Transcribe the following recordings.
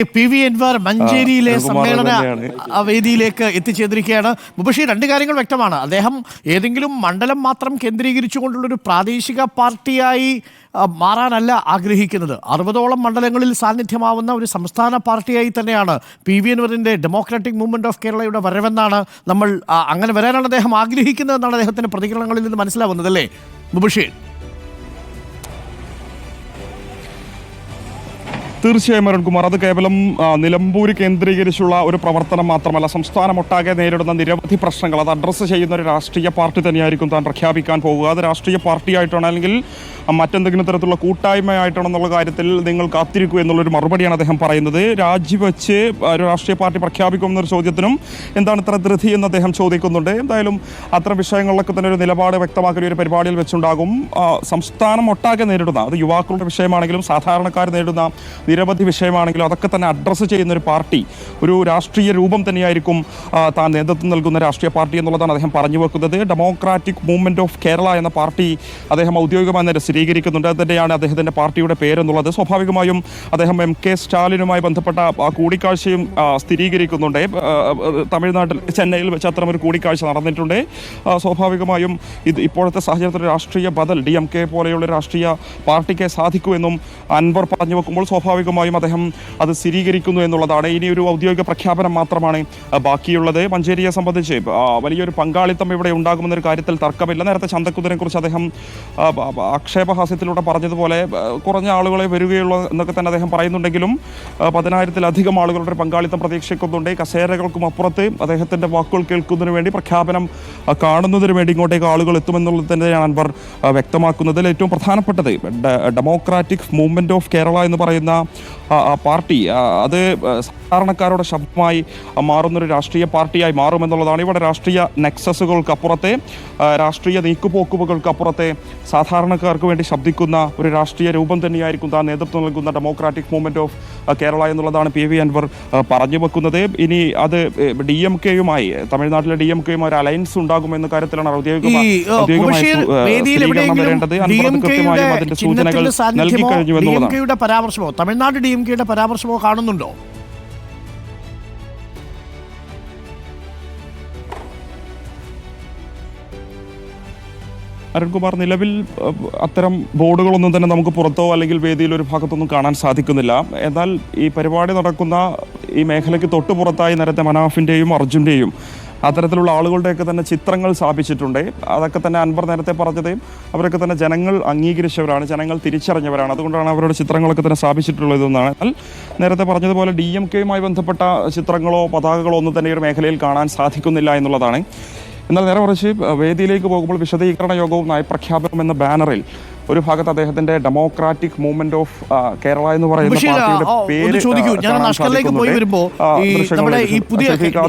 P V Anwar മഞ്ചേരിയിലെ സമ്മേളന വേദിയിലേക്ക് എത്തിച്ചേർന്നിരിക്കുകയാണ്. മുബഷീർ, രണ്ട് കാര്യങ്ങൾ വ്യക്തമാണ്. അദ്ദേഹം ഏതെങ്കിലും മണ്ഡലം മാത്രം കേന്ദ്രീകരിച്ചുകൊണ്ടുള്ളൊരു പ്രാദേശിക പാർട്ടിയായി മാറാനല്ല ആഗ്രഹിക്കുന്നത്. 60ഓളം മണ്ഡലങ്ങളിൽ സാന്നിധ്യമാവുന്ന ഒരു സംസ്ഥാന പാർട്ടിയായി തന്നെയാണ് പി വി അൻവറിൻ്റെ ഡെമോക്രാറ്റിക് മൂവ്മെൻറ്റ് ഓഫ് കേരളയുടെ വരവെന്നാണ് നമ്മൾ അങ്ങനെ വരാനാണ് അദ്ദേഹം ആഗ്രഹിക്കുന്നതെന്നാണ് അദ്ദേഹത്തിൻ്റെ പ്രതികരണങ്ങളിൽ നിന്ന് മനസ്സിലാവുന്നത്, അല്ലേ മുബഷീർ? തീർച്ചയായും അരുൺകുമാർ, അത് കേവലം നിലമ്പൂർ കേന്ദ്രീകരിച്ചുള്ള ഒരു പ്രവർത്തനം മാത്രമല്ല, സംസ്ഥാനമൊട്ടാകെ നേരിടുന്ന നിരവധി പ്രശ്നങ്ങൾ അത് അഡ്രസ്സ് ചെയ്യുന്ന ഒരു രാഷ്ട്രീയ പാർട്ടി തന്നെയായിരിക്കും താൻ പ്രഖ്യാപിക്കാൻ പോവുക. അത് രാഷ്ട്രീയ പാർട്ടിയായിട്ടാണ് അല്ലെങ്കിൽ മറ്റെന്തെങ്കിലും തരത്തിലുള്ള കൂട്ടായ്മയായിട്ടാണെന്നുള്ള കാര്യത്തിൽ നിങ്ങൾ കാത്തിരിക്കൂ എന്നുള്ളൊരു മറുപടിയാണ് അദ്ദേഹം പറയുന്നത്. രാജിവെച്ച് ഒരു രാഷ്ട്രീയ പാർട്ടി പ്രഖ്യാപിക്കുമെന്നൊരു ചോദ്യത്തിനും എന്താണ് ഇത്ര ധൃതി എന്ന് അദ്ദേഹം ചോദിക്കുന്നുണ്ട്. എന്തായാലും അത്തരം വിഷയങ്ങളിലൊക്കെ തന്നെ ഒരു നിലപാട് വ്യക്തമാക്കുന്ന ഒരു പരിപാടിയിൽ വെച്ചുണ്ടാകും. സംസ്ഥാനം ഒട്ടാകെ നേരിടുന്ന, അത് യുവാക്കളുടെ വിഷയമാണെങ്കിലും സാധാരണക്കാർ നേരിടുന്ന നിരവധി വിഷയമാണെങ്കിലും അതൊക്കെ തന്നെ അഡ്രസ്സ് ചെയ്യുന്ന ഒരു പാർട്ടി, ഒരു രാഷ്ട്രീയ രൂപം തന്നെയായിരിക്കും താൻ നേതൃത്വം നൽകുന്ന രാഷ്ട്രീയ പാർട്ടി എന്നുള്ളതാണ് അദ്ദേഹം പറഞ്ഞു വെക്കുന്നത്. ഡെമോക്രാറ്റിക് മൂവ്മെൻറ്റ് ഓഫ് കേരള എന്ന പാർട്ടി അദ്ദേഹം ഔദ്യോഗികമായി തന്നെ സ്ഥിരീകരിക്കുന്നുണ്ട്. അത് തന്നെയാണ് അദ്ദേഹത്തിൻ്റെ പാർട്ടിയുടെ പേരെന്നുള്ളത്. സ്വാഭാവികമായും അദ്ദേഹം MK സ്റ്റാലിനുമായി ബന്ധപ്പെട്ട ആ കൂടിക്കാഴ്ചയും സ്ഥിരീകരിക്കുന്നുണ്ട്. തമിഴ്നാട്ടിൽ ചെന്നൈയിൽ വെച്ച് അത്തരമൊരു കൂടിക്കാഴ്ച നടന്നിട്ടുണ്ട്. സ്വാഭാവികമായും ഇത് ഇപ്പോഴത്തെ സാഹചര്യത്തിൽ രാഷ്ട്രീയ ബദൽ DMK പോലെയുള്ള രാഷ്ട്രീയ പാർട്ടിക്ക് സാധിക്കൂ എന്നും അൻവർ പറഞ്ഞു വെക്കുമ്പോൾ സ്വാഭാവികമായും അദ്ദേഹം അത് സ്ഥിരീകരിക്കുന്നു എന്നുള്ളതാണ്. ഇനി ഒരു ഔദ്യോഗിക പ്രഖ്യാപനം മാത്രമാണ് ബാക്കിയുള്ളത്. മഞ്ചേരിയെ സംബന്ധിച്ച് വലിയൊരു പങ്കാളിത്തം ഇവിടെ ഉണ്ടാകുമെന്നൊരു കാര്യത്തിൽ തർക്കമില്ല. നേരത്തെ ചന്തക്കുതിനെ കുറിച്ച് അദ്ദേഹം ആക്ഷേപഹാസ്യത്തിലൂടെ പറഞ്ഞതുപോലെ കുറഞ്ഞ ആളുകളെ വരികയുള്ളൂ എന്നൊക്കെ തന്നെ അദ്ദേഹം പറയുന്നുണ്ടെങ്കിലും 10,000-ലധികം ആളുകളുടെ പങ്കാളിത്തം പ്രതീക്ഷിക്കുന്നുണ്ട്. കസേരകൾക്കും അപ്പുറത്ത് അദ്ദേഹത്തിൻ്റെ വാക്കുകൾ കേൾക്കുന്നതിന് വേണ്ടി, പ്രഖ്യാപനം കാണുന്നതിന് വേണ്ടി ഇങ്ങോട്ടേക്ക് ആളുകൾ എത്തുമെന്നുള്ളത് തന്നെയാണ് അൻവർ വ്യക്തമാക്കുന്നതിൽ ഏറ്റവും പ്രധാനപ്പെട്ടത്. ഡെമോക്രാറ്റിക് മൂവ്മെൻറ്റ് ഓഫ് കേരള എന്ന് പറയുന്ന പാർട്ടി അത് സാധാരണക്കാരുടെ ശബ്ദമായി മാറുന്നൊരു രാഷ്ട്രീയ പാർട്ടിയായി മാറുമെന്നുള്ളതാണ്. ഇവിടെ രാഷ്ട്രീയ നെക്സസുകൾക്കപ്പുറത്തെ, രാഷ്ട്രീയ നീക്കുപോക്കുകൾക്കപ്പുറത്തെ സാധാരണക്കാർക്ക് വേണ്ടി ശബ്ദിക്കുന്ന ഒരു രാഷ്ട്രീയ രൂപം തന്നെയായിരിക്കും താൻ നേതൃത്വം നൽകുന്ന ഡെമോക്രാറ്റിക് മൂവ്മെൻറ്റ് ഓഫ് കേരള എന്നുള്ളതാണ് PV അൻവർ പറഞ്ഞു വെക്കുന്നത്. ഇനി അത് DMK-യുമായി, തമിഴ്നാട്ടിലെ DMK-യുമായി ഒരു അലയൻസ് ഉണ്ടാകുമെന്ന കാര്യത്തിലാണ് ഔദ്യോഗികമായി വരേണ്ടത്. അൻവർ കൃത്യമായും അതിന്റെ സൂചനകൾ നൽകി കഴിഞ്ഞു എന്നുള്ളതാണ്. പരാമർശമോ, തമിഴ്നാട് DMK-യുടെ പരാമർശമോ കാണുന്നുണ്ടോ? അരുൺകുമാർ, നിലവിൽ അത്തരം ബോർഡുകളൊന്നും തന്നെ നമുക്ക് പുറത്തോ അല്ലെങ്കിൽ വേദിയിലൊരു ഭാഗത്തൊന്നും കാണാൻ സാധിക്കുന്നില്ല. എന്നാൽ ഈ പരിപാടി നടക്കുന്ന ഈ മേഖലയ്ക്ക് തൊട്ടുപുറത്തായി നേരത്തെ മനാഫിൻ്റെയും അർജുൻ്റെയും അത്തരത്തിലുള്ള ആളുകളുടെയൊക്കെ തന്നെ ചിത്രങ്ങൾ സ്ഥാപിച്ചിട്ടുണ്ട്. അതൊക്കെ തന്നെ അൻവർ നേരത്തെ പറഞ്ഞത് അവരൊക്കെ തന്നെ ജനങ്ങൾ അംഗീകരിച്ചവരാണ്, ജനങ്ങൾ തിരിച്ചറിഞ്ഞവരാണ്. അതുകൊണ്ടാണ് അവരുടെ ചിത്രങ്ങളൊക്കെ തന്നെ സ്ഥാപിച്ചിട്ടുള്ളതെന്നാണ്. എന്നാൽ നേരത്തെ പറഞ്ഞതുപോലെ DMK-യുമായി ബന്ധപ്പെട്ട ചിത്രങ്ങളോ പതാകകളോ ഒന്നും തന്നെ ഈ ഒരു മേഖലയിൽ കാണാൻ സാധിക്കുന്നില്ല എന്നുള്ളതാണ്. എന്നാൽ നേരെ മറിച്ച് വേദിയിലേക്ക് പോകുമ്പോൾ വിശദീകരണ യോഗവും നയപ്രഖ്യാപനം എന്ന ബാനറിൽ ഒരു ഭാഗത്ത് അദ്ദേഹത്തിന്റെ ഡെമോക്രാറ്റിക് മൂവ്മെന്റ് ഓഫ് കേരള എന്ന് പറയുന്ന പാർട്ടിയുടെ പേര്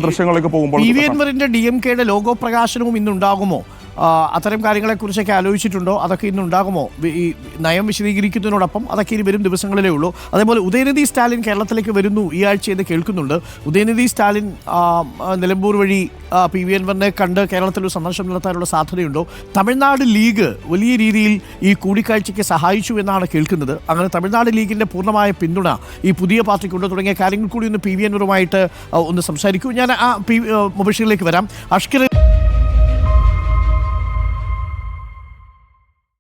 ദൃശ്യങ്ങളിലേക്ക് പോകുമ്പോൾ പി വി അൻവറിന്റെ DMK-യുടെ ലോഗോ പ്രകാശനവും ഇന്നുണ്ടാകുമോ? അത്തരം കാര്യങ്ങളെക്കുറിച്ചൊക്കെ ആലോചിച്ചിട്ടുണ്ടോ? അതൊക്കെ ഇന്നുണ്ടാകുമോ? ഈ നയം വിശദീകരിക്കുന്നതിനോടൊപ്പം അതൊക്കെ ഇനി വരും ദിവസങ്ങളിലേ ഉള്ളൂ. അതേപോലെ ഉദയനിധി സ്റ്റാലിൻ കേരളത്തിലേക്ക് വരുന്നു ഈ ആഴ്ച എന്ന് കേൾക്കുന്നുണ്ട്. ഉദയനിധി സ്റ്റാലിൻ നിലമ്പൂർ വഴി പി വി അൻവറിനെ കണ്ട് കേരളത്തിലൊരു സന്ദർശനം നടത്താനുള്ള സാധ്യതയുണ്ടോ? തമിഴ്നാട് ലീഗ് വലിയ രീതിയിൽ ഈ കൂടിക്കാഴ്ചയ്ക്ക് സഹായിച്ചു എന്നാണ് കേൾക്കുന്നത്. അങ്ങനെ തമിഴ്നാട് ലീഗിൻ്റെ പൂർണ്ണമായ പിന്തുണ ഈ പുതിയ പാർട്ടിക്കുണ്ട് തുടങ്ങിയ കാര്യങ്ങൾ കൂടി ഒന്ന് പി വി അൻവറുമായിട്ട് ഒന്ന് സംസാരിക്കൂ. ഞാൻ മുബഷീറിലേക്ക് വരാം. അഷ്കർ